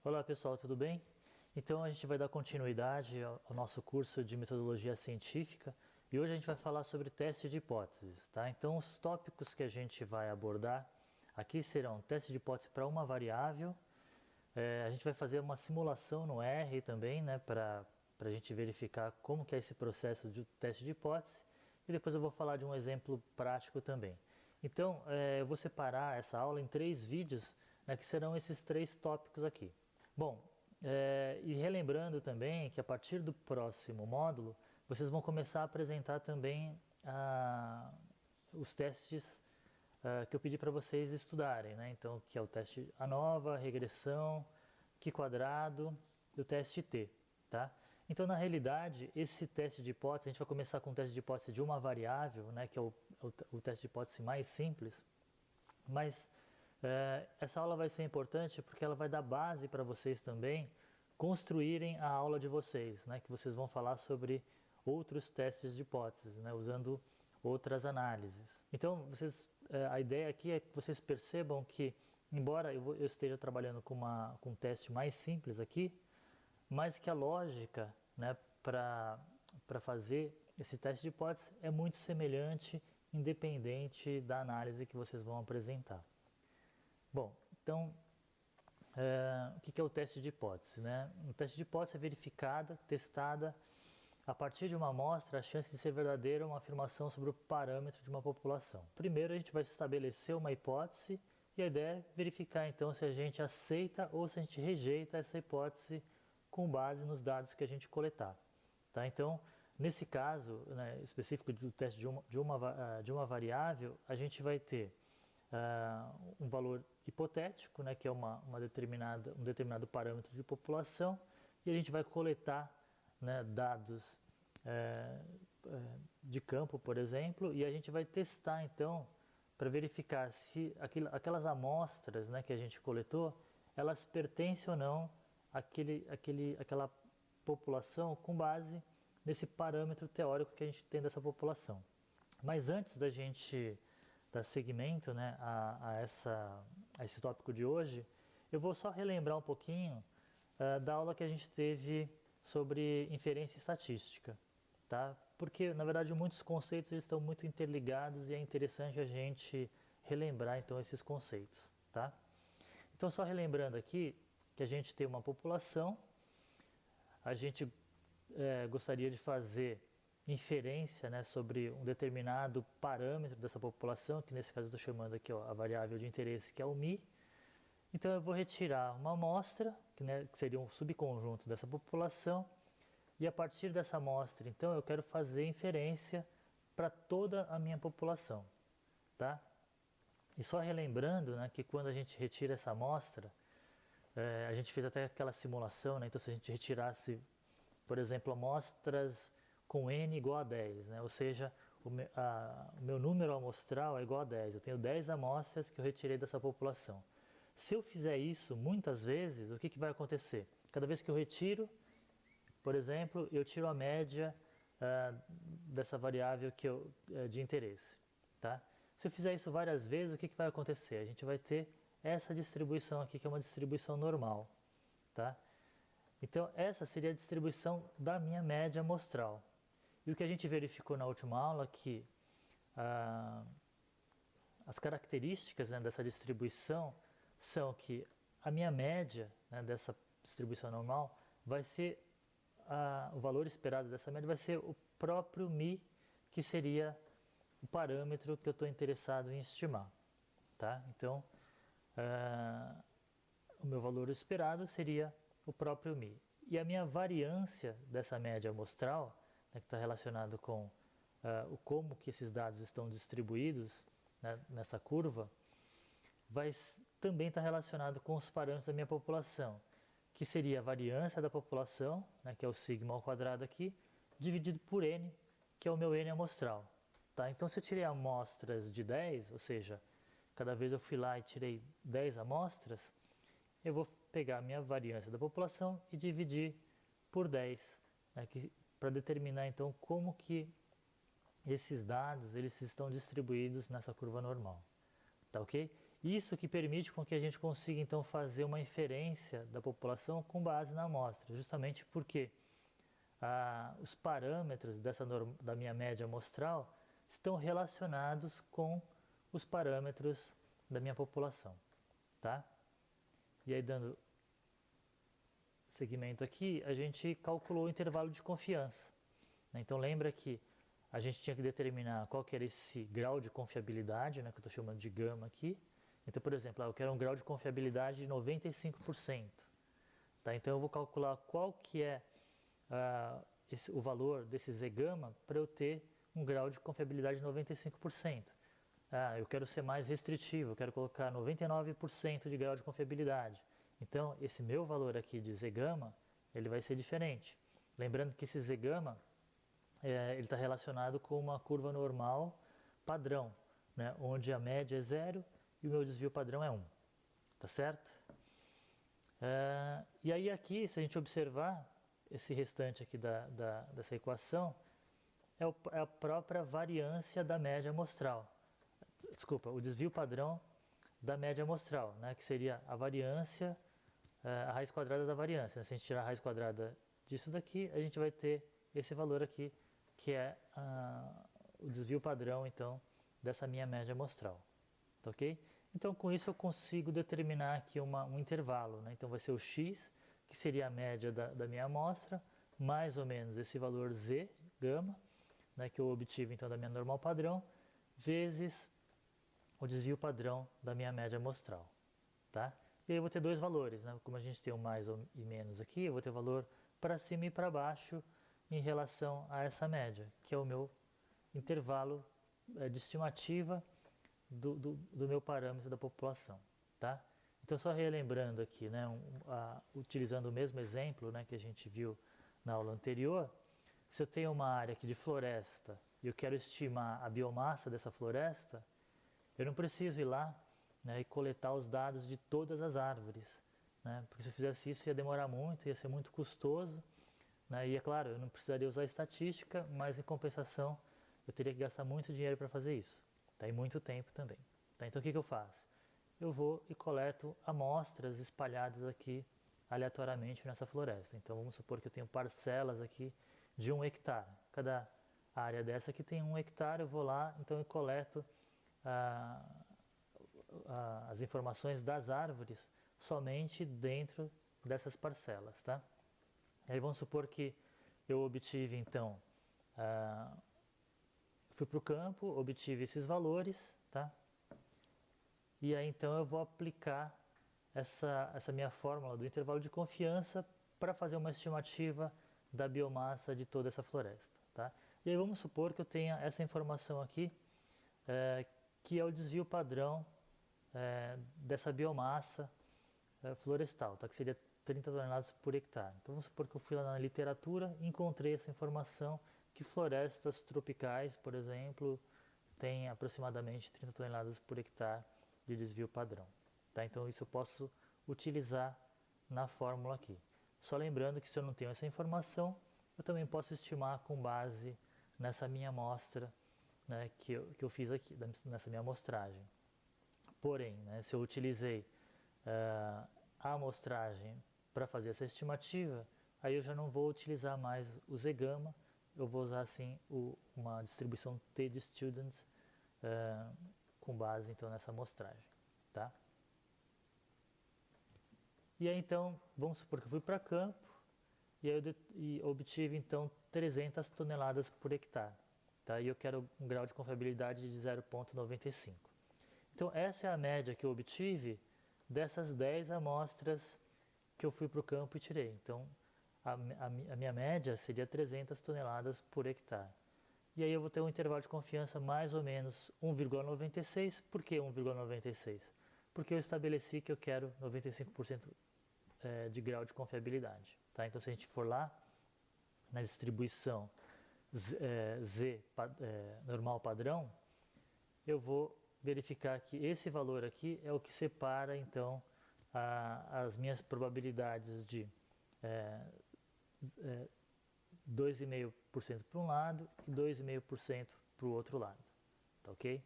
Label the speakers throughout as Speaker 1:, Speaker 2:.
Speaker 1: Olá pessoal, tudo bem? Então a gente vai dar continuidade ao nosso curso de metodologia científica e hoje a gente vai falar sobre teste de hipóteses, tá? Então os tópicos que a gente vai abordar aqui serão teste de hipótese para uma variável, a gente vai fazer uma simulação no R também, né, para a gente verificar como que é esse processo de teste de hipótese e depois eu vou falar de um exemplo prático também. Então eu vou separar essa aula em 3 vídeos, né, que serão esses 3 tópicos aqui. Bom, e relembrando também que a partir do próximo módulo, vocês vão começar a apresentar também os testes que eu pedi para vocês estudarem, né? Então, que é o teste ANOVA, regressão, Q quadrado e o teste T, tá? Então, na realidade, esse teste de hipótese, a gente vai começar com o teste de hipótese de uma variável, né? Que é o teste de hipótese mais simples, mas essa aula vai ser importante porque ela vai dar base para vocês também construírem a aula de vocês, né? Que vocês vão falar sobre outros testes de hipóteses, né? Usando outras análises. Então, a ideia aqui é que vocês percebam que, embora eu esteja trabalhando com um teste mais simples aqui, mas que a lógica, né, para fazer esse teste de hipótese é muito semelhante, independente da análise que vocês vão apresentar. Bom, então, o que é o teste de hipótese, né? O teste de hipótese é verificada, testada, a partir de uma amostra, a chance de ser verdadeira é uma afirmação sobre o parâmetro de uma população. Primeiro, a gente vai estabelecer uma hipótese e a ideia é verificar, então, se a gente aceita ou se a gente rejeita essa hipótese com base nos dados que a gente coletar. Tá? Então, nesse caso, né, específico do teste de uma variável, a gente vai ter um valor hipotético, né, que é um determinado parâmetro de população, e a gente vai coletar, né, dados de campo, por exemplo, e a gente vai testar então para verificar se aquelas amostras, né, que a gente coletou, elas pertencem ou não àquela população com base nesse parâmetro teórico que a gente tem dessa população. Mas antes da gente dar seguimento, né, a esse tópico de hoje, eu vou só relembrar um pouquinho da aula que a gente teve sobre inferência estatística, tá? Porque, na verdade, muitos conceitos eles estão muito interligados e é interessante a gente relembrar, então, esses conceitos, tá? Então, só relembrando aqui que a gente tem uma população, a gente gostaria de fazer inferência, né, sobre um determinado parâmetro dessa população, que nesse caso eu estou chamando aqui, ó, a variável de interesse, que é o μ. Então eu vou retirar uma amostra, que seria um subconjunto dessa população, e a partir dessa amostra, então, eu quero fazer inferência para toda a minha população, tá? E só relembrando, né, que quando a gente retira essa amostra, a gente fez até aquela simulação, né? Então se a gente retirasse, por exemplo, amostras com n igual a 10, né? Ou seja, o meu número amostral é igual a 10. Eu tenho 10 amostras que eu retirei dessa população. Se eu fizer isso muitas vezes, o que vai acontecer? Cada vez que eu retiro, por exemplo, eu tiro a média dessa variável de interesse. Tá? Se eu fizer isso várias vezes, o que vai acontecer? A gente vai ter essa distribuição aqui, que é uma distribuição normal. Tá? Então, essa seria a distribuição da minha média amostral. E o que a gente verificou na última aula é que as características, né, dessa distribuição são que a minha média, né, dessa distribuição normal vai ser, o valor esperado dessa média vai ser o próprio μ, que seria o parâmetro que eu estou interessado em estimar. Tá? Então, o meu valor esperado seria o próprio μ. E a minha variância dessa média amostral, né, que está relacionado com como que esses dados estão distribuídos, né, nessa curva, vai também estar relacionado com os parâmetros da minha população, que seria a variância da população, né, que é o sigma ao quadrado aqui, dividido por n, que é o meu n amostral. Tá? Então, se eu tirei amostras de 10, ou seja, cada vez eu fui lá e tirei 10 amostras, eu vou pegar a minha variância da população e dividir por 10, né, para determinar então como que esses dados eles estão distribuídos nessa curva normal. Tá ok? Isso que permite com que a gente consiga então fazer uma inferência da população com base na amostra, justamente porque os parâmetros da minha média amostral estão relacionados com os parâmetros da minha população, tá? E aí, dando seguimento aqui, a gente calculou o intervalo de confiança, né? Então lembra que a gente tinha que determinar qual que era esse grau de confiabilidade, né, que eu estou chamando de gama aqui. Então, por exemplo, eu quero um grau de confiabilidade de 95%. Tá? Então eu vou calcular qual que é o valor desse Z gama para eu ter um grau de confiabilidade de 95%. Eu quero ser mais restritivo, eu quero colocar 99% de grau de confiabilidade. Então, esse meu valor aqui de Z gama, ele vai ser diferente. Lembrando que esse Z gama, ele está relacionado com uma curva normal padrão, né? Onde a média é 0 e o meu desvio padrão é 1. Tá certo? E aí aqui, se a gente observar, esse restante aqui dessa equação é a própria variância da média amostral. Desculpa, o desvio padrão da média amostral, né? Que seria a variância, a raiz quadrada da variância, né? Se a gente tirar a raiz quadrada disso daqui, a gente vai ter esse valor aqui, que é o desvio padrão, então, dessa minha média amostral. Tá ok? Então, com isso eu consigo determinar aqui um intervalo, né? Então, vai ser o x, que seria a média da minha amostra, mais ou menos esse valor z, gama, né, que eu obtive então da minha normal padrão, vezes o desvio padrão da minha média amostral. Tá? E aí eu vou ter dois valores, né? Como a gente tem o mais e menos aqui, eu vou ter o valor para cima e para baixo em relação a essa média, que é o meu intervalo de estimativa do meu parâmetro da população, tá? Então, só relembrando aqui, né, utilizando o mesmo exemplo, né, que a gente viu na aula anterior, se eu tenho uma área aqui de floresta e eu quero estimar a biomassa dessa floresta, eu não preciso ir lá, né, e coletar os dados de todas as árvores, né, porque se eu fizesse isso ia demorar muito, ia ser muito custoso, né, e é claro, eu não precisaria usar estatística, mas em compensação eu teria que gastar muito dinheiro para fazer isso. Tá? E muito tempo também. Tá? Então o que eu faço? Eu vou e coleto amostras espalhadas aqui aleatoriamente nessa floresta. Então vamos supor que eu tenho parcelas aqui de 1 hectare. Cada área dessa aqui tem 1 hectare, eu vou lá, então eu coleto as informações das árvores somente dentro dessas parcelas. Tá? E aí vamos supor que eu obtive então fui para o campo, obtive esses valores, tá? E aí então eu vou aplicar essa minha fórmula do intervalo de confiança para fazer uma estimativa da biomassa de toda essa floresta, tá? E aí vamos supor que eu tenha essa informação aqui, que é o desvio padrão dessa biomassa florestal, tá? Que seria 30 toneladas por hectare. Então vamos supor que eu fui lá na literatura e encontrei essa informação que florestas tropicais, por exemplo, têm aproximadamente 30 toneladas por hectare de desvio padrão. Tá? Então isso eu posso utilizar na fórmula aqui. Só lembrando que se eu não tenho essa informação, eu também posso estimar com base nessa minha amostra, né, que eu fiz aqui, nessa minha amostragem. Porém, né, se eu utilizei a amostragem para fazer essa estimativa, aí eu já não vou utilizar mais o Z-gama, eu vou usar assim uma distribuição T de students com base então nessa amostragem, tá? E aí então, vamos supor que eu fui para campo e aí eu obtive então 300 toneladas por hectare, tá? E eu quero um grau de confiabilidade de 0,95. Então essa é a média que eu obtive dessas 10 amostras que eu fui para o campo e tirei. Então a minha média seria 300 toneladas por hectare. E aí eu vou ter um intervalo de confiança mais ou menos 1,96. Por que 1,96? Porque eu estabeleci que eu quero 95% de grau de confiabilidade. Tá? Então se a gente for lá na distribuição Z normal padrão, eu vou verificar que esse valor aqui é o que separa então as minhas probabilidades de 2,5% para um lado e 2,5% para o outro lado, tá ok?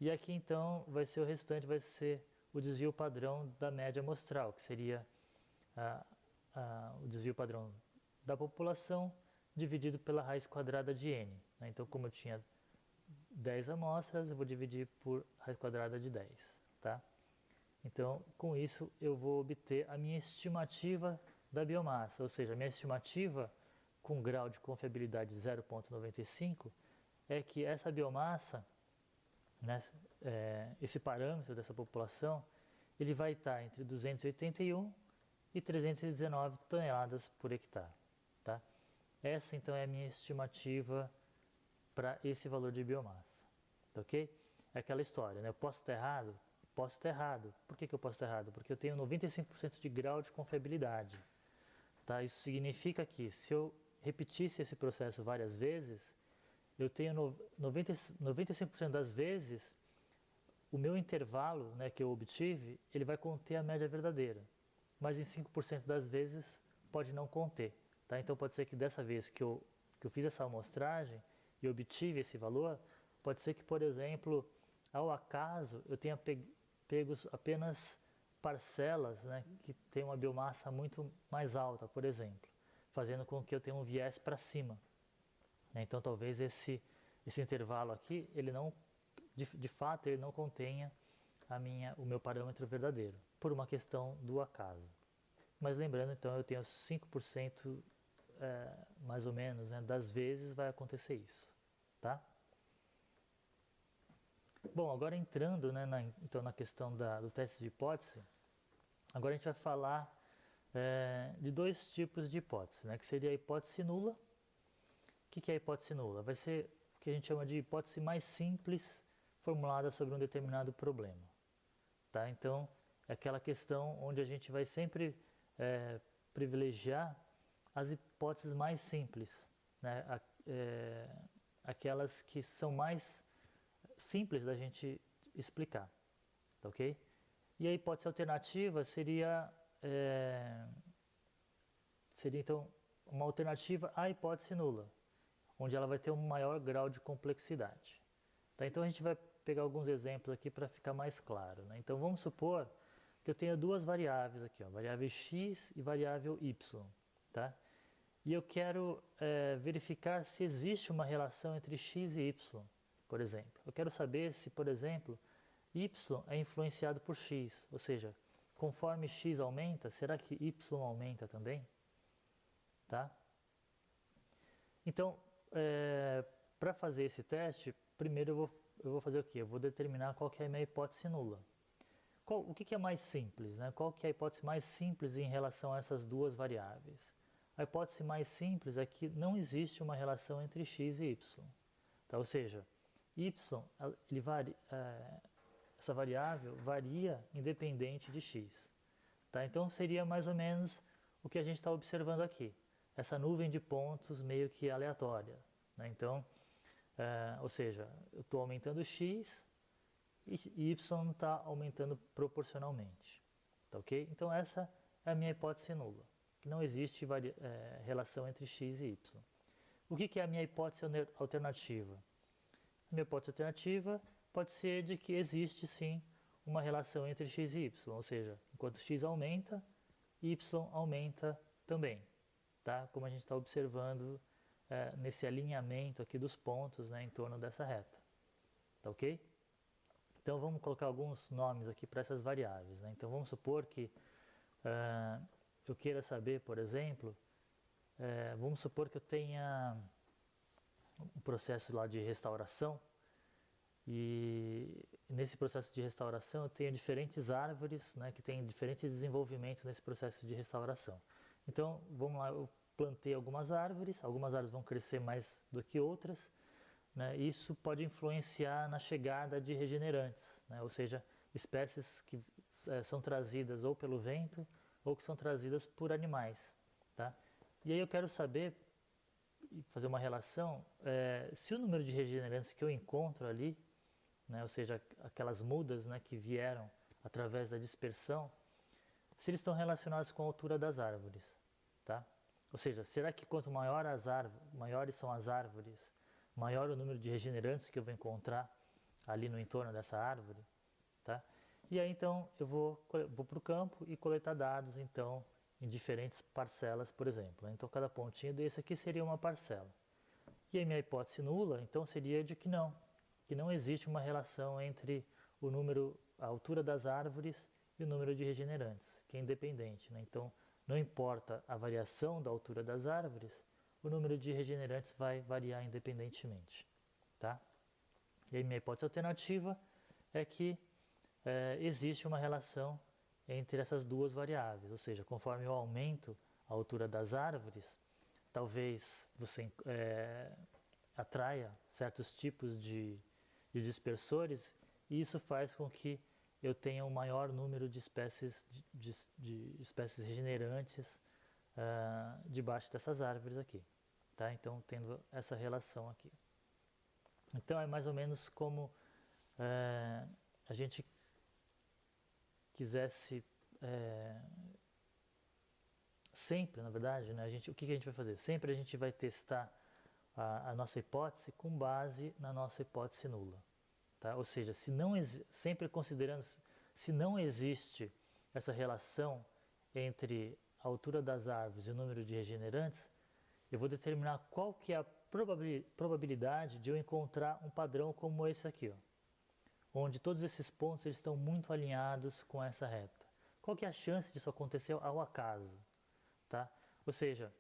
Speaker 1: E aqui então vai ser o restante, vai ser o desvio padrão da média amostral, que seria o desvio padrão da população dividido pela raiz quadrada de n. Né? Então, como eu tinha 10 amostras, eu vou dividir por raiz quadrada de 10. Tá? Então, com isso, eu vou obter a minha estimativa da biomassa, ou seja, a minha estimativa com grau de confiabilidade 0,95 é que essa biomassa, né, esse parâmetro dessa população, ele vai estar entre 281 e 319 toneladas por hectare. Tá? Essa então é a minha estimativa para esse valor de biomassa. Ok? É aquela história, né? Eu posso estar errado? Posso estar errado. Por que eu posso estar errado? Porque eu tenho 95% de grau de confiabilidade. Tá? Isso significa que se eu repetisse esse processo várias vezes, eu tenho 95% das vezes o meu intervalo, né, que eu obtive, ele vai conter a média verdadeira. Mas em 5% das vezes pode não conter. Tá? Então pode ser que dessa vez que eu fiz essa amostragem e obtive esse valor, pode ser que, por exemplo, ao acaso eu tenha pego apenas parcelas, né, que tem uma biomassa muito mais alta, por exemplo, fazendo com que eu tenha um viés para cima. Né? Então talvez esse intervalo aqui, ele não, de fato, ele não contenha o meu parâmetro verdadeiro, por uma questão do acaso. Mas lembrando, então, eu tenho 5%, mais ou menos, né, das vezes vai acontecer isso. Tá? Bom, agora entrando, né, então, na questão do teste de hipótese, agora a gente vai falar de dois tipos de hipótese, né, que seria a hipótese nula. O que é a hipótese nula? Vai ser o que a gente chama de hipótese mais simples formulada sobre um determinado problema. Tá? Então, é aquela questão onde a gente vai sempre privilegiar as hipóteses mais simples, né? Aquelas que são mais simples da gente explicar, tá, ok? E a hipótese alternativa seria então uma alternativa à hipótese nula, onde ela vai ter um maior grau de complexidade. Tá? Então a gente vai pegar alguns exemplos aqui para ficar mais claro. Né? Então vamos supor que eu tenha duas variáveis aqui, ó, variável x e variável y. Tá? E eu quero verificar se existe uma relação entre x e y, por exemplo. Eu quero saber se, por exemplo, y é influenciado por x, ou seja, conforme x aumenta, será que y aumenta também? Tá? Então, para fazer esse teste, primeiro eu vou fazer o quê? Eu vou determinar qual que é a minha hipótese nula. O que é mais simples? Né? Qual que é a hipótese mais simples em relação a essas duas variáveis? A hipótese mais simples é que não existe uma relação entre x e y. Tá? Ou seja, y, essa variável varia independente de x. Tá? Então seria mais ou menos o que a gente está observando aqui. Essa nuvem de pontos meio que aleatória. Né? Então, ou seja, eu estou aumentando x e y está aumentando proporcionalmente. Tá, ok? Então essa é a minha hipótese nula, que não existe relação entre x e y. O que é a minha hipótese alternativa? A minha hipótese alternativa pode ser de que existe sim uma relação entre x e y, ou seja, enquanto x aumenta, y aumenta também. Tá? Como a gente está observando nesse alinhamento aqui dos pontos, né, em torno dessa reta. Tá, ok? Então vamos colocar alguns nomes aqui para essas variáveis. Né? Então vamos supor que eu queira saber, por exemplo, vamos supor que eu tenha um processo lá de restauração e nesse processo de restauração eu tenho diferentes árvores, né, que têm diferentes desenvolvimentos nesse processo de restauração. Então vamos lá, eu plantei algumas árvores vão crescer mais do que outras. Né? Isso pode influenciar na chegada de regenerantes, né? Ou seja, espécies que são trazidas ou pelo vento ou que são trazidas por animais. Tá? E aí eu quero saber, fazer uma relação, se o número de regenerantes que eu encontro ali, né? Ou seja, aquelas mudas, né, que vieram através da dispersão, se eles estão relacionados com a altura das árvores. Tá? Ou seja, será que quanto maiores são as árvores, maior o número de regenerantes que eu vou encontrar ali no entorno dessa árvore, tá? E aí então eu vou para o campo e coletar dados então em diferentes parcelas, por exemplo. Então cada pontinho desse aqui seria uma parcela. E a minha hipótese nula então seria de que não existe uma relação entre o número, a altura das árvores e o número de regenerantes, que é independente, né? Então não importa a variação da altura das árvores, o número de regenerantes vai variar independentemente, tá? E a minha hipótese alternativa é que existe uma relação entre essas duas variáveis, ou seja, conforme eu aumento a altura das árvores, talvez você atraia certos tipos de dispersores e isso faz com que eu tenha um maior número de espécies, de espécies regenerantes debaixo dessas árvores aqui, tá? Então tendo essa relação aqui. Então é mais ou menos como a gente quisesse sempre, na verdade, né, o que a gente vai fazer? Sempre a gente vai testar a nossa hipótese com base na nossa hipótese nula, tá? Ou seja, sempre considerando se não existe essa relação entre a altura das árvores e o número de regenerantes, eu vou determinar qual que é a probabilidade de eu encontrar um padrão como esse aqui, ó, onde todos esses pontos eles estão muito alinhados com essa reta. Qual que é a chance disso acontecer ao acaso? Tá? Ou seja,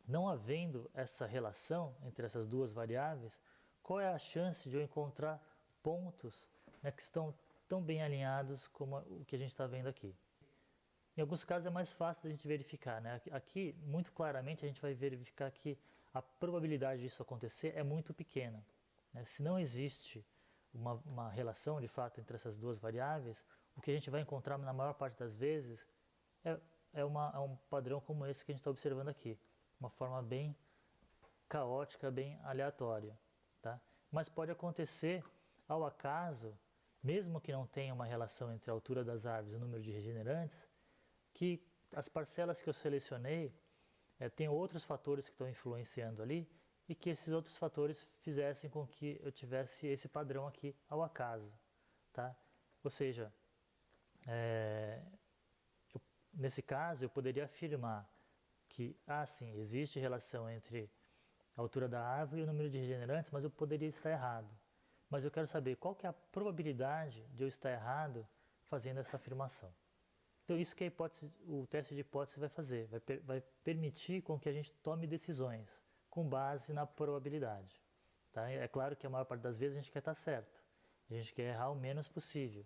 Speaker 1: não havendo essa relação entre essas duas variáveis, qual é a chance de eu encontrar pontos, né, que estão tão bem alinhados como o que a gente está vendo aqui? Em alguns casos é mais fácil da gente verificar, né? Aqui, muito claramente, a gente vai verificar que a probabilidade disso acontecer é muito pequena, né? Se não existe uma relação, de fato, entre essas duas variáveis, o que a gente vai encontrar na maior parte das vezes é um padrão como esse que a gente está observando aqui. Uma forma bem caótica, bem aleatória, tá? Mas pode acontecer ao acaso, mesmo que não tenha uma relação entre a altura das árvores e o número de regenerantes, que as parcelas que eu selecionei tem outros fatores que estão influenciando ali e que esses outros fatores fizessem com que eu tivesse esse padrão aqui ao acaso, tá? Ou seja, nesse caso eu poderia afirmar que, sim, existe relação entre a altura da árvore e o número de regenerantes, mas eu poderia estar errado. Mas eu quero saber qual que é a probabilidade de eu estar errado fazendo essa afirmação. Então isso que o teste de hipótese vai fazer, vai permitir com que a gente tome decisões com base na probabilidade. Tá? É claro que a maior parte das vezes a gente quer estar certo, a gente quer errar o menos possível.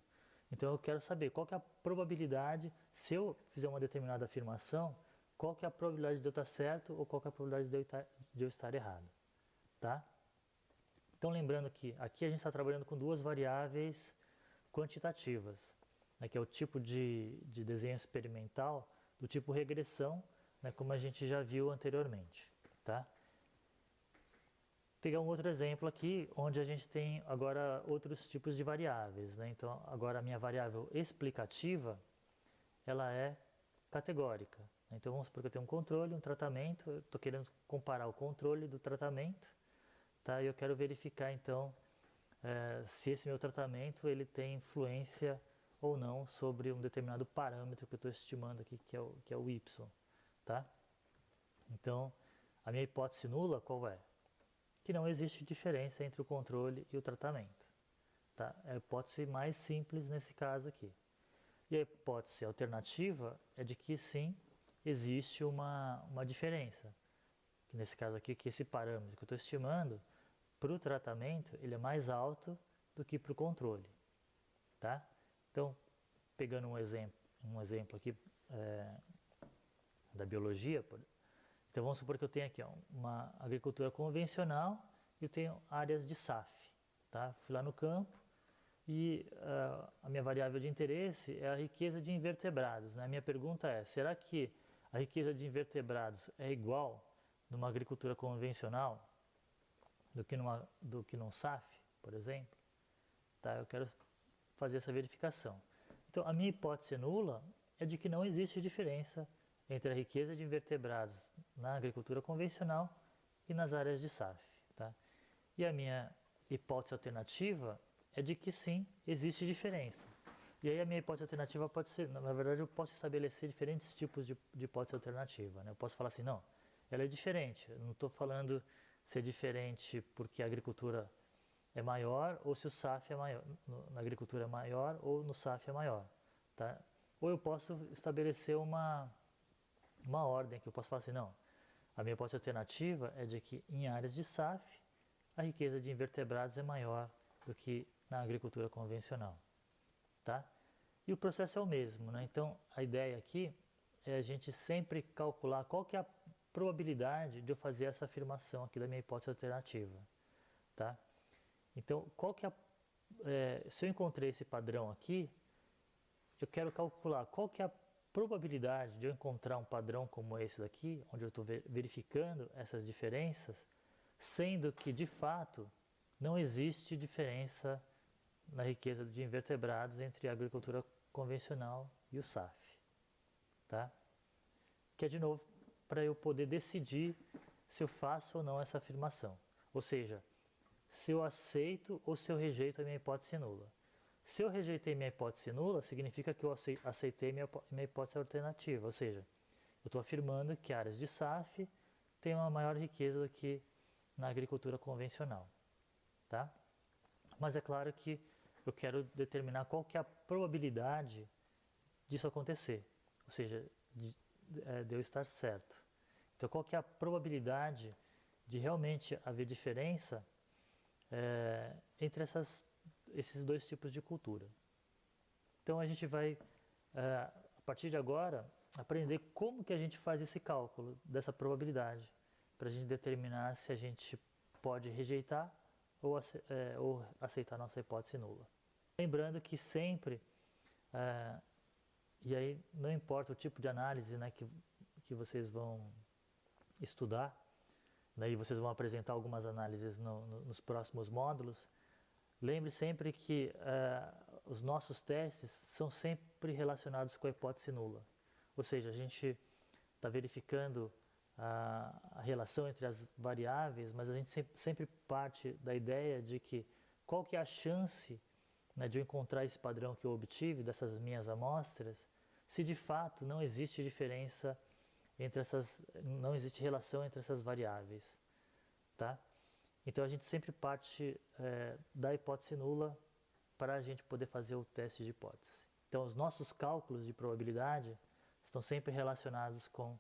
Speaker 1: Então eu quero saber qual que é a probabilidade, se eu fizer uma determinada afirmação, qual que é a probabilidade de eu estar certo ou qual que é a probabilidade de eu estar errado. Tá? Então lembrando que aqui a gente está trabalhando com duas variáveis quantitativas, né, que é o tipo de desenho experimental do tipo regressão, né, como a gente já viu anteriormente. Tá? Vou pegar um outro exemplo aqui, onde a gente tem agora outros tipos de variáveis, né? Então agora a minha variável explicativa, ela é categórica. Então vamos supor que eu tenho um controle, um tratamento, eu estou querendo comparar o controle do tratamento, tá? E eu quero verificar então se esse meu tratamento ele tem influência ou não sobre um determinado parâmetro que eu estou estimando aqui, que é o y, tá? Então a minha hipótese nula qual é? Que não existe diferença entre o controle e o tratamento, tá? É a hipótese mais simples nesse caso aqui. E a hipótese alternativa é de que sim, existe uma diferença. Que nesse caso aqui, que esse parâmetro que eu estou estimando, para o tratamento, ele é mais alto do que para o controle. Tá? Então, pegando um exemplo aqui da biologia, então vamos supor que eu tenho aqui uma agricultura convencional e eu tenho áreas de SAF. Tá? Fui lá no campo, e a minha variável de interesse é a riqueza de invertebrados. Né? A minha pergunta é, será que a riqueza de invertebrados é igual numa agricultura convencional do que num SAF, por exemplo? Tá? Eu quero fazer essa verificação. Então, a minha hipótese nula é de que não existe diferença entre a riqueza de invertebrados na agricultura convencional e nas áreas de SAF. Tá? E a minha hipótese alternativa é de que sim, existe diferença. E aí a minha hipótese alternativa pode ser, na verdade eu posso estabelecer diferentes tipos de hipótese alternativa, né? Eu posso falar assim, não, ela é diferente, eu não estou falando se é diferente porque a agricultura é maior ou se o SAF é maior, na agricultura é maior ou no SAF é maior, tá? Ou eu posso estabelecer uma ordem que eu posso falar assim, não, a minha hipótese alternativa é de que em áreas de SAF a riqueza de invertebrados é maior do que na agricultura convencional, tá? E o processo é o mesmo, né? Então a ideia aqui é a gente sempre calcular qual que é a probabilidade de eu fazer essa afirmação aqui da minha hipótese alternativa, tá? Então, se eu encontrei esse padrão aqui, eu quero calcular qual que é a probabilidade de eu encontrar um padrão como esse daqui, onde eu estou verificando essas diferenças, sendo que, de fato, não existe diferença na riqueza de invertebrados entre a agricultura convencional e o SAF, tá? Que é, de novo, para eu poder decidir se eu faço ou não essa afirmação. Ou seja, se eu aceito ou se eu rejeito a minha hipótese nula. Se eu rejeitei minha hipótese nula, significa que eu aceitei minha hipótese alternativa, ou seja, eu estou afirmando que áreas de SAF têm uma maior riqueza do que na agricultura convencional, tá? Mas é claro que eu quero determinar qual que é a probabilidade disso acontecer, ou seja, de eu estar certo. Então, qual que é a probabilidade de realmente haver diferença entre esses dois tipos de cultura? Então a gente vai, a partir de agora, aprender como que a gente faz esse cálculo dessa probabilidade, para a gente determinar se a gente pode rejeitar ou aceitar nossa hipótese nula. Lembrando que sempre, e aí não importa o tipo de análise, né, que vocês vão estudar, né, e vocês vão apresentar algumas análises nos próximos módulos, lembre sempre que os nossos testes são sempre relacionados com a hipótese nula. Ou seja, a gente está verificando a relação entre as variáveis, mas a gente sempre parte da ideia de que qual que é a chance, né, de eu encontrar esse padrão que eu obtive dessas minhas amostras, se de fato não existe diferença não existe relação entre essas variáveis, tá? Então a gente sempre parte da hipótese nula para a gente poder fazer o teste de hipótese. Então os nossos cálculos de probabilidade estão sempre relacionados com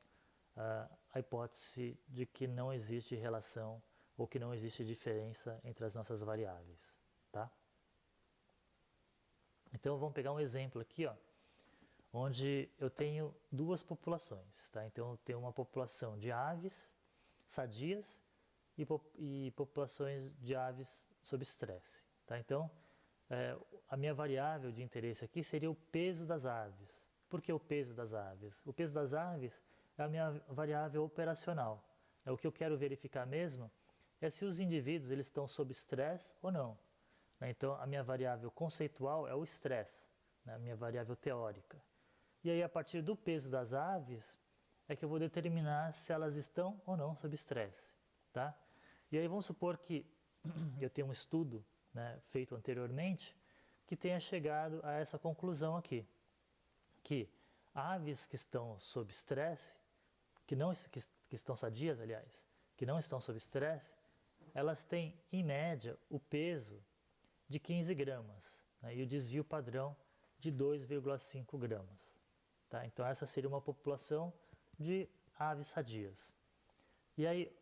Speaker 1: a hipótese de que não existe relação ou que não existe diferença entre as nossas variáveis, tá? Então vamos pegar um exemplo aqui, ó, onde eu tenho duas populações, tá? Então eu tenho uma população de aves sadias e populações de aves sob estresse, tá? Então a minha variável de interesse aqui seria o peso das aves. Por que o peso das aves? O peso das aves é a minha variável operacional. O que eu quero verificar mesmo é se os indivíduos eles estão sob estresse ou não, né? Então a minha variável conceitual é o estresse, né? A minha variável teórica. E aí a partir do peso das aves é que eu vou determinar se elas estão ou não sob estresse, tá? E aí vamos supor que eu tenho um estudo, né, feito anteriormente que tenha chegado a essa conclusão aqui, que aves que estão sob estresse, que estão sadias, aliás, que não estão sob estresse, elas têm em média o peso de 15 gramas, né, e o desvio padrão de 2,5 gramas. Tá? Então essa seria uma população de aves sadias. E aí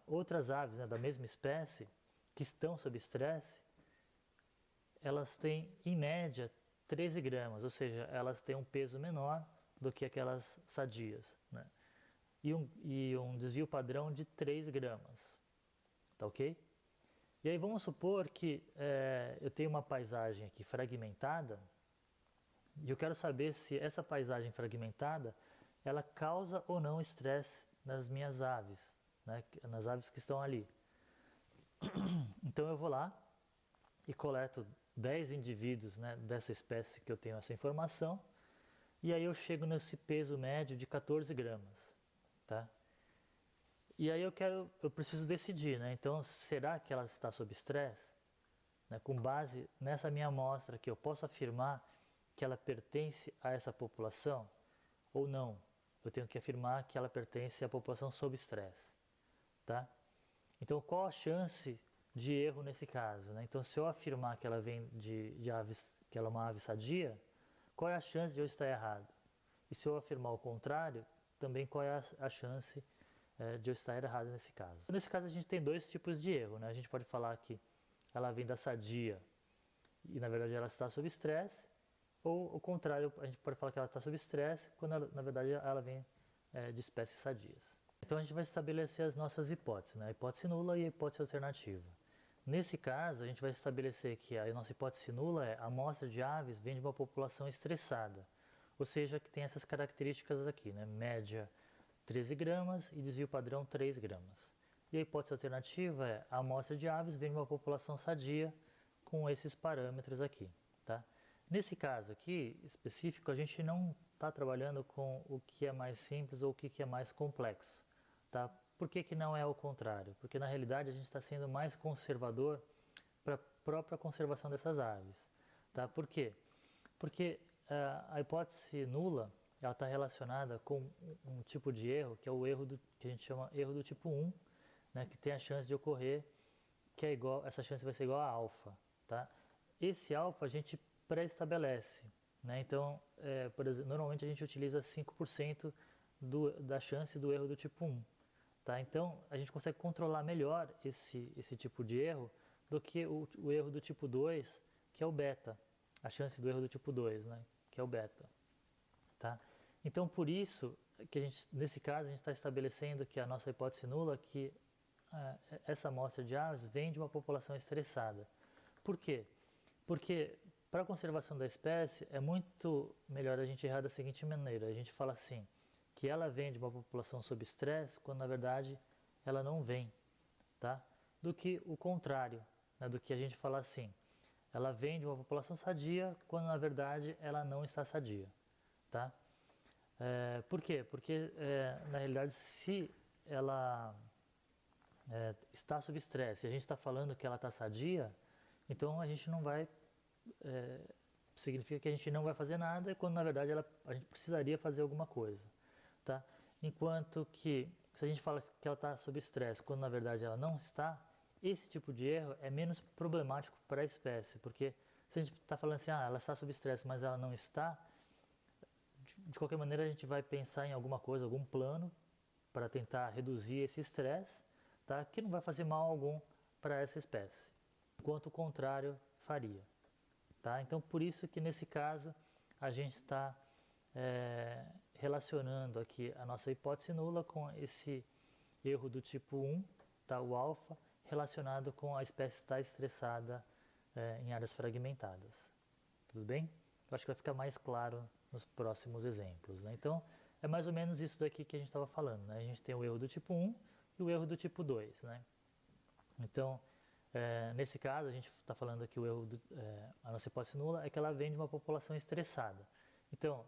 Speaker 1: outras aves, né, da mesma espécie que estão sob estresse, elas têm em média 13 gramas, ou seja, elas têm um peso menor do que aquelas sadias, né? E um desvio padrão de 3 gramas, tá ok? E aí vamos supor que eu tenho uma paisagem aqui fragmentada, e eu quero saber se essa paisagem fragmentada, ela causa ou não estresse nas minhas aves, né, nas aves que estão ali. Então eu vou lá e coleto 10 indivíduos, né, dessa espécie que eu tenho essa informação, e aí eu chego nesse peso médio de 14 gramas, tá? E aí eu preciso decidir, né? Então será que ela está sob estresse? né? Com base nessa minha amostra aqui, eu posso afirmar que ela pertence a essa população ou não? Eu tenho que afirmar que ela pertence à população sob estresse, tá? Então, qual a chance de erro nesse caso, né? Então, se eu afirmar que ela vem de aves, que ela é uma ave sadia, qual é a chance de eu estar errado? E se eu afirmar o contrário, também qual é a chance de eu estar errado nesse caso? Nesse caso, a gente tem dois tipos de erro, né? A gente pode falar que ela vem da sadia e, na verdade, ela está sob estresse, ou o contrário, a gente pode falar que ela está sob estresse, quando, na verdade, ela vem de espécies sadias. Então, a gente vai estabelecer as nossas hipóteses, né? A hipótese nula e a hipótese alternativa. Nesse caso, a gente vai estabelecer que a nossa hipótese nula é a amostra de aves vem de uma população estressada, ou seja, que tem essas características aqui, né? Média 13 gramas e desvio padrão 3 gramas. E a hipótese alternativa é a amostra de aves vem de uma população sadia com esses parâmetros aqui, tá? Nesse caso aqui, específico, a gente não está trabalhando com o que é mais simples ou o que é mais complexo, tá? Por que não é o contrário? Porque na realidade a gente está sendo mais conservador para a própria conservação dessas aves, tá? Por quê? Porque a hipótese nula ela está relacionada com um tipo de erro que é o erro que a gente chama erro do tipo 1, né? Que tem a chance de ocorrer, que é igual, essa chance vai ser igual a alfa, tá? Esse alfa a gente pré-estabelece, né? Então, por exemplo, normalmente a gente utiliza 5% da chance do erro do tipo 1. Tá? Então, a gente consegue controlar melhor esse tipo de erro do que o erro do tipo 2, que é o beta. A chance do erro do tipo 2, né? Que é o beta. Tá? Então, por isso, que a gente, nesse caso, a gente está estabelecendo que a nossa hipótese nula, que essa amostra de aves vem de uma população estressada. Por quê? Porque, para a conservação da espécie, é muito melhor a gente errar da seguinte maneira. A gente fala assim, que ela vem de uma população sob estresse, quando na verdade ela não vem, tá? Do que o contrário, né? Do que a gente fala assim, ela vem de uma população sadia, quando na verdade ela não está sadia, tá? Por quê? Porque na realidade se ela está sob estresse e a gente está falando que ela está sadia, então a gente não vai, significa que a gente não vai fazer nada, quando na verdade a gente precisaria fazer alguma coisa. Tá? Enquanto que, se a gente fala que ela está sob estresse, quando na verdade ela não está, esse tipo de erro é menos problemático para a espécie, porque se a gente está falando assim, ela está sob estresse, mas ela não está, de qualquer maneira a gente vai pensar em alguma coisa, algum plano para tentar reduzir esse estresse, tá? Que não vai fazer mal algum para essa espécie, enquanto o contrário faria. Tá? Então, por isso que nesse caso a gente está relacionando aqui a nossa hipótese nula com esse erro do tipo 1, tá? O alfa, relacionado com a espécie estar estressada em áreas fragmentadas. Tudo bem? Eu acho que vai ficar mais claro nos próximos exemplos, né? Então, é mais ou menos isso daqui que a gente estava falando, né? A gente tem o erro do tipo 1 e o erro do tipo 2, né? Então, nesse caso, a gente está falando aqui a nossa hipótese nula é que ela vem de uma população estressada. Então,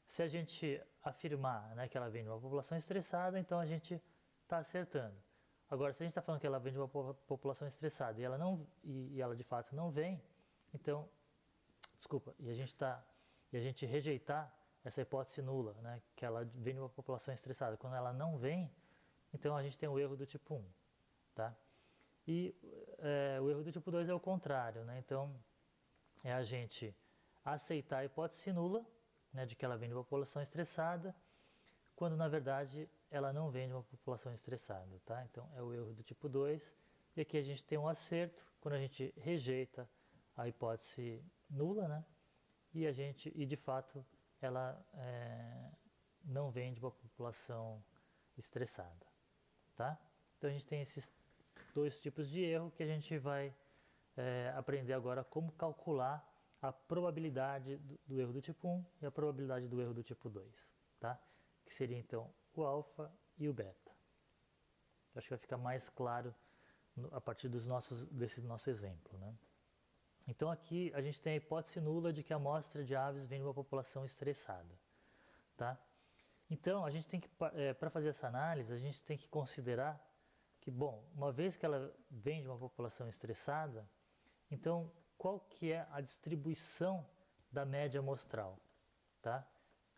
Speaker 1: se a gente afirmar, né, que ela vem de uma população estressada, então a gente está acertando. Agora, se a gente está falando que ela vem de uma população estressada e ela de fato não vem, então, desculpa, e a gente rejeitar essa hipótese nula, né, que ela vem de uma população estressada, quando ela não vem, então a gente tem o erro do tipo 1, tá? E o erro do tipo 2 é o contrário, né? Então, é a gente aceitar a hipótese nula, né, de que ela vem de uma população estressada, quando na verdade ela não vem de uma população estressada, tá? Então, é o erro do tipo 2. E aqui a gente tem um acerto, quando a gente rejeita a hipótese nula, né? E de fato ela não vem de uma população estressada, tá? Então a gente tem esses dois tipos de erro que a gente vai aprender agora como calcular a probabilidade do erro do tipo 1 e a probabilidade do erro do tipo 2, tá? Que seria então o alfa e o beta. Acho que vai ficar mais claro a partir desse nosso exemplo, né? Então aqui a gente tem a hipótese nula de que a amostra de aves vem de uma população estressada, tá? Então a gente tem que, para fazer essa análise, a gente tem que considerar que, bom, uma vez que ela vem de uma população estressada, Então, qual que é a distribuição da média amostral, tá?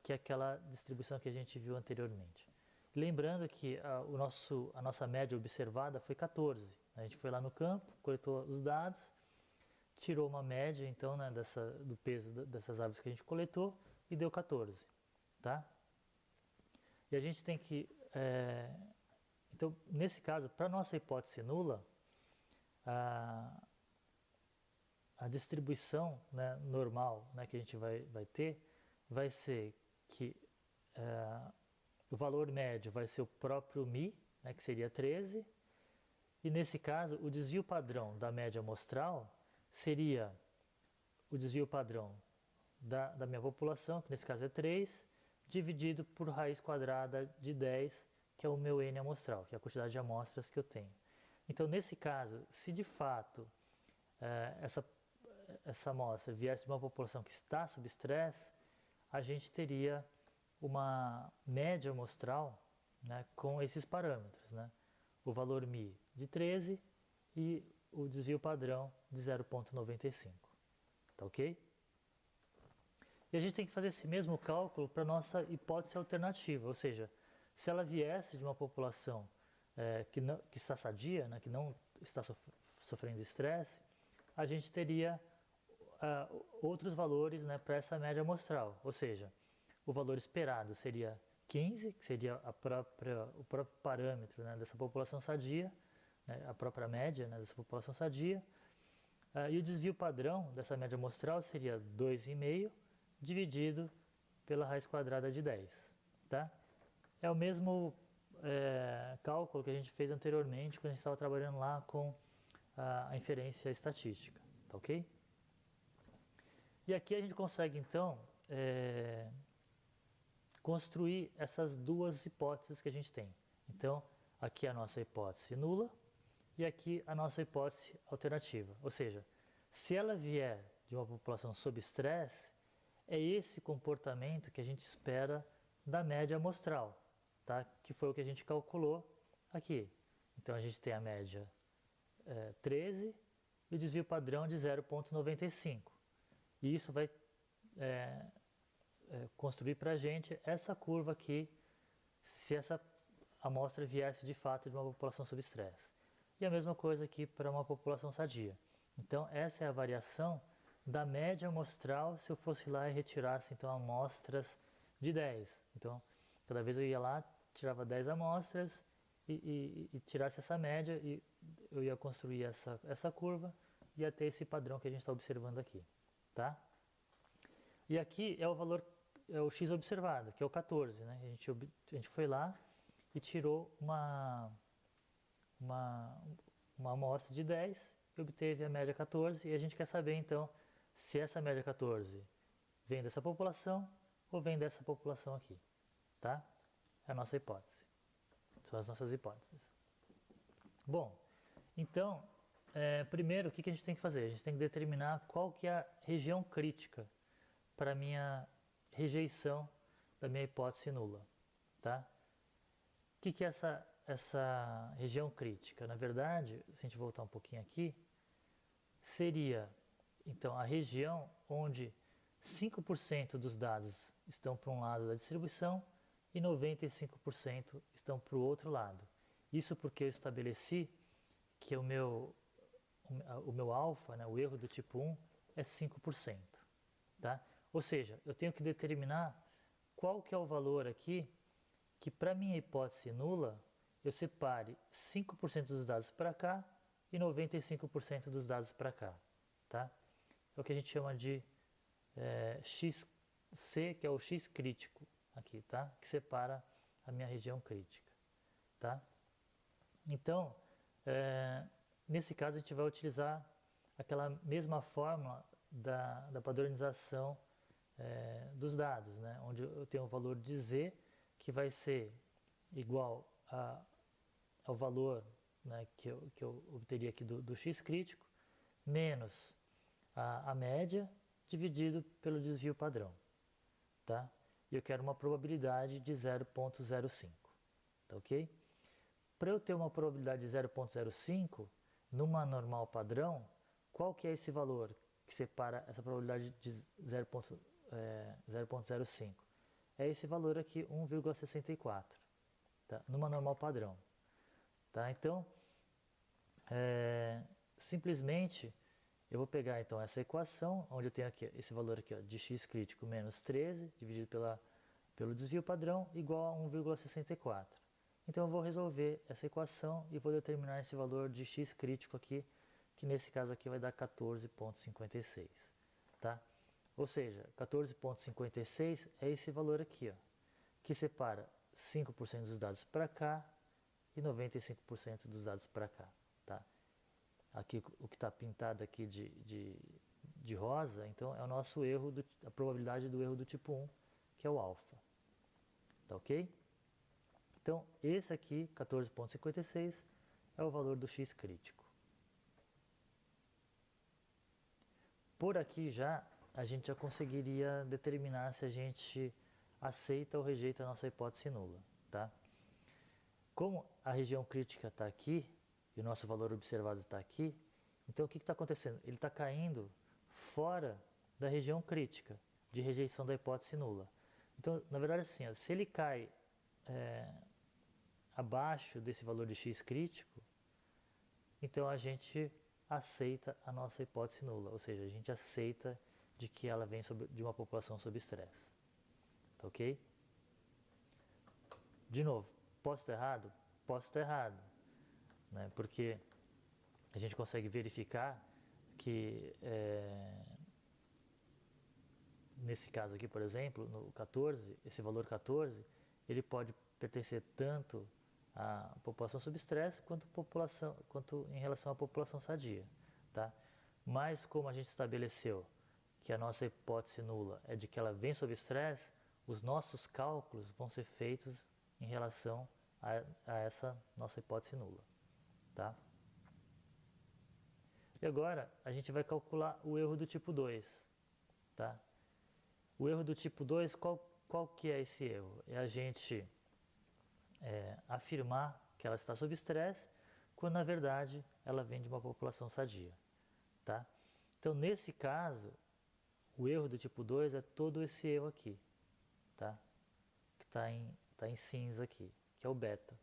Speaker 1: Que é aquela distribuição que a gente viu anteriormente. Lembrando que a nossa média observada foi 14. A gente foi lá no campo, coletou os dados, tirou uma média então, né, do peso dessas aves que a gente coletou e deu 14, tá? E a gente tem que... então, nesse caso, para a nossa hipótese nula, a distribuição, né, normal, né, que a gente vai ter vai ser que o valor médio vai ser o próprio μ, né, que seria 13, e nesse caso o desvio padrão da média amostral seria o desvio padrão da minha população, que nesse caso é 3, dividido por raiz quadrada de 10, que é o meu N amostral, que é a quantidade de amostras que eu tenho. Então, nesse caso, se de fato essa amostra viesse de uma população que está sob estresse, a gente teria uma média amostral, né, com esses parâmetros, né? O valor μ de 13 e o desvio padrão de 0,95. Tá ok? E a gente tem que fazer esse mesmo cálculo para a nossa hipótese alternativa, ou seja, se ela viesse de uma população que está sadia, né, que não está sofrendo estresse, a gente teria outros valores, né, para essa média amostral, ou seja, o valor esperado seria 15, que seria o próprio parâmetro, né, dessa população sadia, né, a própria média, né, dessa população sadia, e o desvio padrão dessa média amostral seria 2,5 dividido pela raiz quadrada de 10. Tá? É o mesmo cálculo que a gente fez anteriormente quando a gente estava trabalhando lá com a inferência estatística. Tá ok? E aqui a gente consegue então construir essas duas hipóteses que a gente tem. Então, aqui a nossa hipótese nula e aqui a nossa hipótese alternativa. Ou seja, se ela vier de uma população sob estresse, é esse comportamento que a gente espera da média amostral, tá? Que foi o que a gente calculou aqui. Então, a gente tem a média 13 e o desvio padrão de 0,95. E isso vai construir para a gente essa curva aqui, se essa amostra viesse de fato de uma população sob estresse. E a mesma coisa aqui para uma população sadia. Então, essa é a variação da média amostral se eu fosse lá e retirasse então amostras de 10. Então, cada vez eu ia lá, tirava 10 amostras e tirasse essa média e eu ia construir essa curva e ia ter esse padrão que a gente está observando aqui. Tá? E aqui é o valor, é o x observado, que é o 14. Né? A gente foi lá e tirou uma amostra de 10 e obteve a média 14. E a gente quer saber, então, se essa média 14 vem dessa população ou vem dessa população aqui. Tá? É a nossa hipótese. São as nossas hipóteses. Bom, então, primeiro, o que a gente tem que fazer? A gente tem que determinar qual que é a região crítica para a minha rejeição da minha hipótese nula. Tá? O que é essa região crítica? Na verdade, se a gente voltar um pouquinho aqui, seria, então, a região onde 5% dos dados estão para um lado da distribuição e 95% estão para o outro lado. Isso porque eu estabeleci que o meu alfa, né, o erro do tipo 1, é 5%. Tá? Ou seja, eu tenho que determinar qual que é o valor aqui que para minha hipótese nula eu separe 5% dos dados para cá e 95% dos dados para cá. Tá? É o que a gente chama de XC, que é o X crítico aqui, tá? Que separa a minha região crítica. Tá? Então, nesse caso a gente vai utilizar aquela mesma fórmula da padronização dos dados, né? Onde eu tenho o valor de Z, que vai ser igual ao valor, né, que eu obteria aqui do X crítico, menos a média dividido pelo desvio padrão. Tá? E eu quero uma probabilidade de 0,05. Tá ok? Para eu ter uma probabilidade de 0,05, numa normal padrão, qual que é esse valor que separa essa probabilidade de 0,05? É esse valor aqui, 1,64, tá? Numa normal padrão. Tá? Então, simplesmente, eu vou pegar então essa equação, onde eu tenho aqui esse valor aqui, ó, de x crítico menos 13, dividido pelo desvio padrão, igual a 1,64. Então eu vou resolver essa equação e vou determinar esse valor de x crítico aqui, que nesse caso aqui vai dar 14,56. Tá? Ou seja, 14,56 é esse valor aqui, ó, que separa 5% dos dados para cá e 95% dos dados para cá. Tá? Aqui o que está pintado aqui de rosa, então é o nosso erro, a probabilidade do erro do tipo 1, que é o alfa. Tá ok? Então, esse aqui, 14,56, é o valor do x crítico. Por aqui a gente já conseguiria determinar se a gente aceita ou rejeita a nossa hipótese nula. Tá? Como a região crítica está aqui, e o nosso valor observado está aqui, então o que está acontecendo? Ele está caindo fora da região crítica de rejeição da hipótese nula. Então, na verdade, assim, ó, se ele cai abaixo desse valor de x crítico, então a gente aceita a nossa hipótese nula, ou seja, a gente aceita de que ela vem de uma população sob estresse. Tá ok? De novo, posso estar errado? Posso estar errado, né? Porque a gente consegue verificar que nesse caso aqui, por exemplo, no 14, esse valor 14, ele pode pertencer tanto à população sob estresse quanto em relação à população sadia. Tá? Mas como a gente estabeleceu que a nossa hipótese nula é de que ela vem sob estresse, os nossos cálculos vão ser feitos em relação a essa nossa hipótese nula. Tá? E agora a gente vai calcular o erro do tipo 2. Tá? O erro do tipo 2, qual que é esse erro? É a gente afirmar que ela está sob estresse, quando na verdade ela vem de uma população sadia. Tá? Então, nesse caso, o erro do tipo 2 é todo esse erro aqui, tá? Que está em cinza aqui, que é o beta.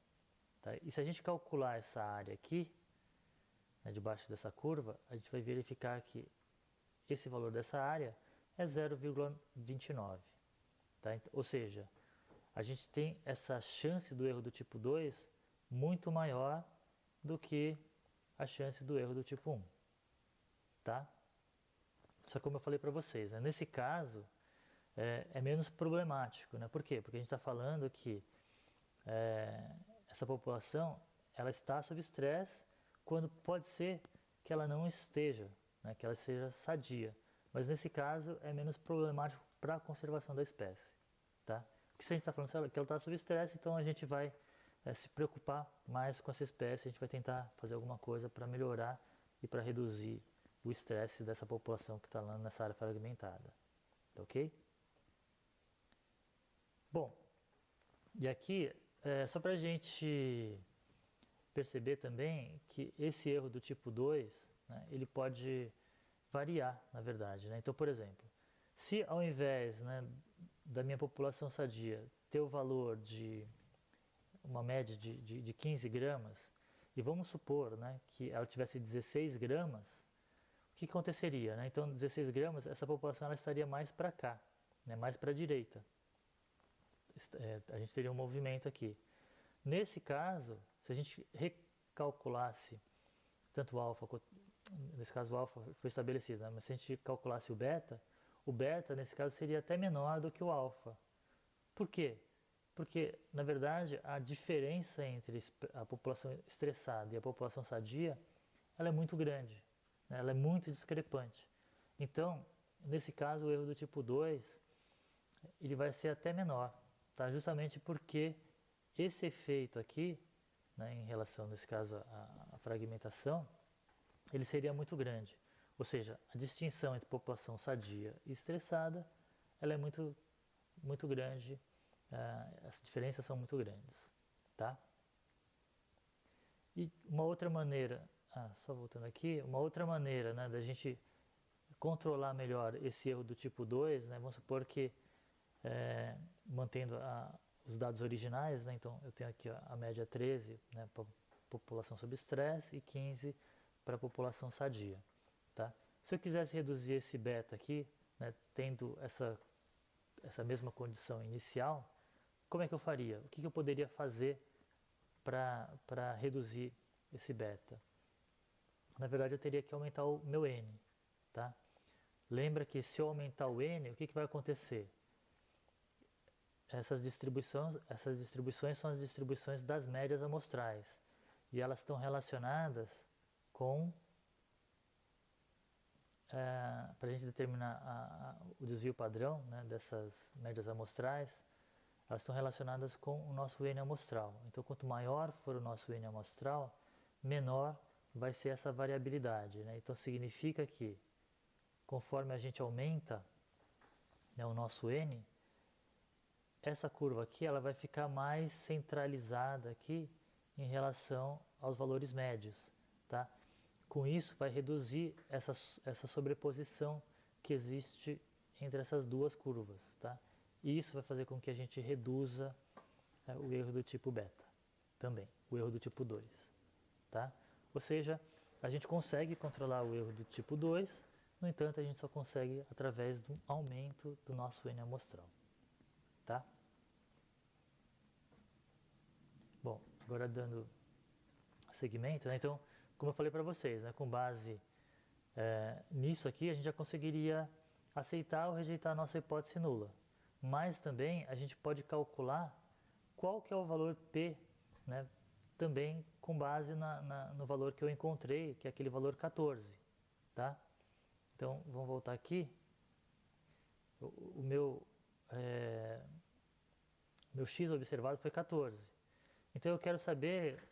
Speaker 1: Tá? E se a gente calcular essa área aqui, né, debaixo dessa curva, a gente vai verificar que esse valor dessa área é 0,29. Tá? Ou seja, a gente tem essa chance do erro do tipo 2 muito maior do que a chance do erro do tipo 1. Tá? Só que como eu falei para vocês, né, nesse caso é menos problemático. Né? Por quê? Porque a gente está falando que essa população ela está sob estresse quando pode ser que ela não esteja, né, que ela seja sadia. Mas nesse caso é menos problemático para a conservação da espécie. Tá? Porque se a gente está falando que ela está sob estresse, então a gente vai se preocupar mais com essa espécie, a gente vai tentar fazer alguma coisa para melhorar e para reduzir o estresse dessa população que está lá nessa área fragmentada. Tá ok? Bom, e aqui, só para a gente perceber também que esse erro do tipo 2, né, ele pode variar, na verdade. Né? Então, por exemplo, se ao invés, né, da minha população sadia ter o valor de uma média de 15 gramas, e vamos supor, né, que ela tivesse 16 gramas, o que aconteceria? Né? Então, 16 gramas, essa população ela estaria mais para cá, né, mais para a direita. A gente teria um movimento aqui. Nesse caso, se a gente recalculasse tanto o alfa, nesse caso o alfa foi estabelecido, né? Mas se a gente calculasse o beta nesse caso seria até menor do que o alfa. Por quê? Porque, na verdade, a diferença entre a população estressada e a população sadia, ela é muito grande, né? Ela é muito discrepante. Então, nesse caso, o erro do tipo 2, ele vai ser até menor, tá? Justamente porque esse efeito aqui, né, em relação, nesse caso, à fragmentação, ele seria muito grande. Ou seja, a distinção entre população sadia e estressada, ela é muito, muito grande, as diferenças são muito grandes. Tá? E uma outra maneira só voltando aqui, uma outra maneira, né, da gente controlar melhor esse erro do tipo 2, né, vamos supor que mantendo os dados originais, né, então eu tenho aqui a média 13, né, para população sob estresse e 15 para a população sadia. Tá? Se eu quisesse reduzir esse beta aqui, né, tendo essa mesma condição inicial, como é que eu faria? O que eu poderia fazer para reduzir esse beta? Na verdade, eu teria que aumentar o meu N. Tá? Lembra que se eu aumentar o N, o que vai acontecer? Essas distribuições são as distribuições das médias amostrais. E elas estão relacionadas com, para a gente determinar o desvio padrão, né, dessas médias amostrais, elas estão relacionadas com o nosso N amostral. Então, quanto maior for o nosso N amostral, menor vai ser essa variabilidade. Né? Então, significa que, conforme a gente aumenta, né, o nosso N, essa curva aqui ela vai ficar mais centralizada aqui em relação aos valores médios. Tá? Com isso, vai reduzir essa sobreposição que existe entre essas duas curvas. Tá? E isso vai fazer com que a gente reduza o erro do tipo beta também, o erro do tipo 2. Tá? Ou seja, a gente consegue controlar o erro do tipo 2, no entanto, a gente só consegue através do aumento do nosso N amostral. Tá? Bom, agora dando segmento, né? Então, como eu falei para vocês, né, com base nisso aqui, a gente já conseguiria aceitar ou rejeitar a nossa hipótese nula. Mas também a gente pode calcular qual que é o valor P, né, também com base no valor que eu encontrei, que é aquele valor 14. Tá? Então, vamos voltar aqui. O meu x observado foi 14. Então, eu quero saber,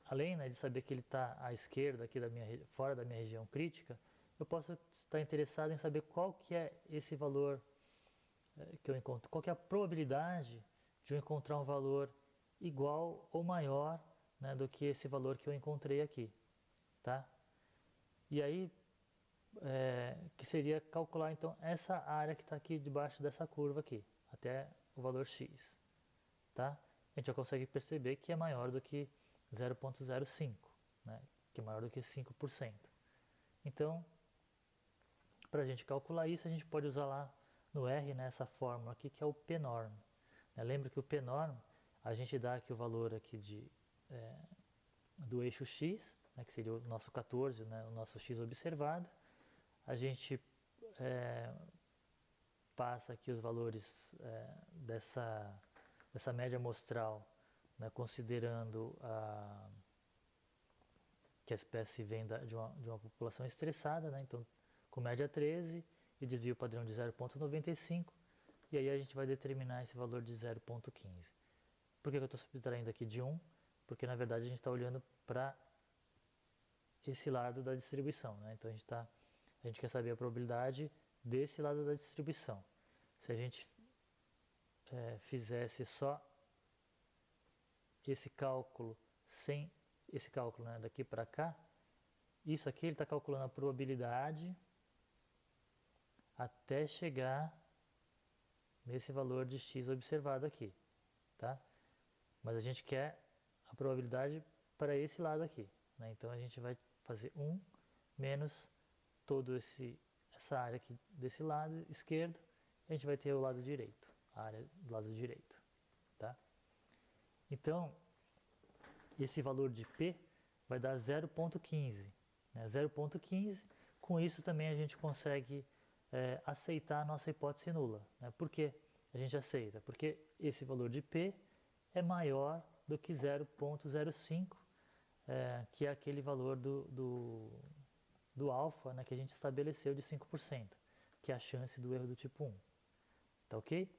Speaker 1: além, né, de saber que ele está à esquerda, aqui fora da minha região crítica, eu posso estar interessado em saber qual que é esse valor que eu encontro, qual que é a probabilidade de eu encontrar um valor igual ou maior, né, do que esse valor que eu encontrei aqui. Tá? E aí, que seria calcular então essa área que está aqui debaixo dessa curva aqui, até o valor x. Tá? A gente já consegue perceber que é maior do que 0,05, né? Que é maior do que 5%. Então, para a gente calcular isso, a gente pode usar lá no R, né, essa fórmula aqui, que é o P-norm. Lembra que o P-norm, a gente dá aqui o valor aqui do eixo x, né, que seria o nosso 14, né, o nosso x observado. A gente passa aqui os valores dessa média amostral, né, considerando que a espécie vem de uma população estressada, né, então com média 13 e desvio padrão de 0,95, e aí a gente vai determinar esse valor de 0,15. Por que eu estou subtraindo aqui de 1? Porque na verdade a gente está olhando para esse lado da distribuição, né? Então a gente quer saber a probabilidade desse lado da distribuição. Se a gente fizesse só esse cálculo sem esse cálculo, né, daqui para cá, isso aqui ele está calculando a probabilidade até chegar nesse valor de x observado aqui, tá? Mas a gente quer a probabilidade para esse lado aqui, né? Então a gente vai fazer 1 menos toda essa área aqui desse lado esquerdo, a gente vai ter o lado direito, a área do lado direito, tá? Então, esse valor de P vai dar 0,15, né? 0,15, com isso também a gente consegue aceitar a nossa hipótese nula, né? Por que a gente aceita? Porque esse valor de P é maior do que 0,05, que é aquele valor do alfa, né, que a gente estabeleceu de 5%, que é a chance do erro do tipo 1. Tá ok?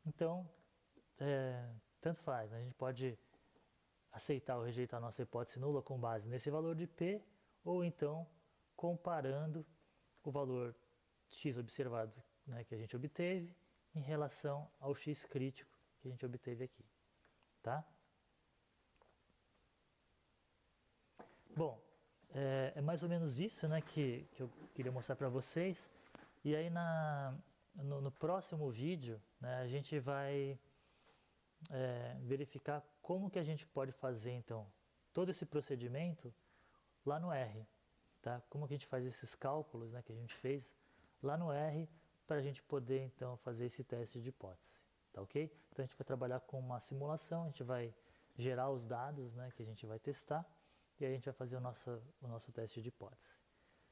Speaker 1: Então, tanto faz, né? A gente pode aceitar ou rejeitar a nossa hipótese nula com base nesse valor de P, ou então comparando o valor x observado, né, que a gente obteve em relação ao x crítico que a gente obteve aqui. Tá? Bom, é mais ou menos isso, né, que eu queria mostrar para vocês. E aí no próximo vídeo, né, a gente vai verificar como que a gente pode fazer então todo esse procedimento lá no R, tá? Como que a gente faz esses cálculos, né, que a gente fez lá no R para a gente poder então fazer esse teste de hipótese, tá ok? Então a gente vai trabalhar com uma simulação, a gente vai gerar os dados, né, que a gente vai testar e aí a gente vai fazer o nosso teste de hipótese.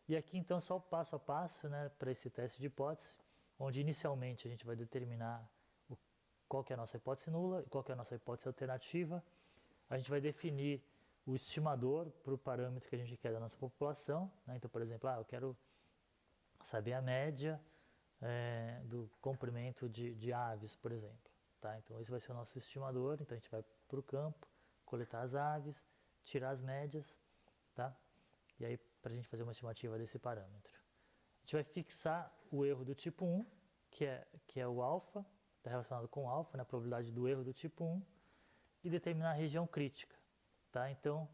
Speaker 1: E aqui então só o passo a passo, né, para esse teste de hipótese, onde inicialmente a gente vai determinar qual que é a nossa hipótese nula e qual que é a nossa hipótese alternativa. A gente vai definir o estimador para o parâmetro que a gente quer da nossa população, né? Então, por exemplo, eu quero saber a média do comprimento de aves, por exemplo. Tá? Então, esse vai ser o nosso estimador. Então, a gente vai para o campo, coletar as aves, tirar as médias, tá? E aí, para a gente fazer uma estimativa desse parâmetro. A gente vai fixar o erro do tipo 1, que é o alfa, está relacionado com alfa, né, a probabilidade do erro do tipo 1, e determinar a região crítica. Tá? Então,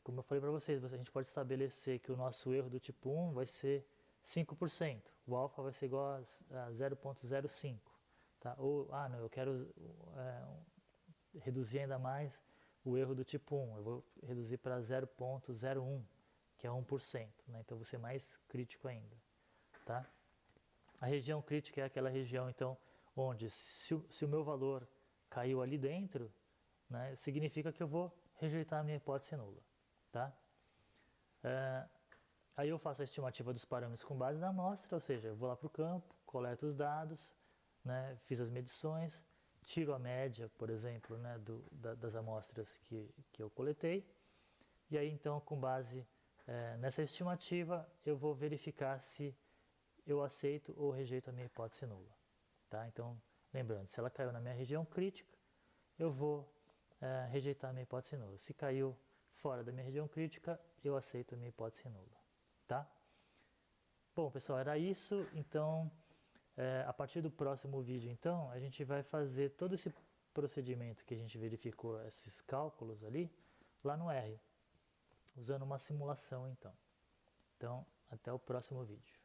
Speaker 1: como eu falei para vocês, a gente pode estabelecer que o nosso erro do tipo 1 vai ser 5%, o alfa vai ser igual a 0,05. Tá? Ou, não, eu quero reduzir ainda mais o erro do tipo 1, eu vou reduzir para 0,01, que é 1%, né? Então, eu vou ser mais crítico ainda. Tá? A região crítica é aquela região, então, onde se o meu valor caiu ali dentro, né, significa que eu vou rejeitar a minha hipótese nula. Tá? Aí eu faço a estimativa dos parâmetros com base na amostra, ou seja, eu vou lá para o campo, coleto os dados, né, fiz as medições, tiro a média, por exemplo, né, das amostras que eu coletei, e aí então com base nessa estimativa eu vou verificar se eu aceito ou rejeito a minha hipótese nula. Tá? Então, lembrando, se ela caiu na minha região crítica, eu vou rejeitar a minha hipótese nula. Se caiu fora da minha região crítica, eu aceito a minha hipótese nula. Tá? Bom, pessoal, era isso. Então, a partir do próximo vídeo, então, a gente vai fazer todo esse procedimento que a gente verificou, esses cálculos ali, lá no R, usando uma simulação, então. Então, até o próximo vídeo.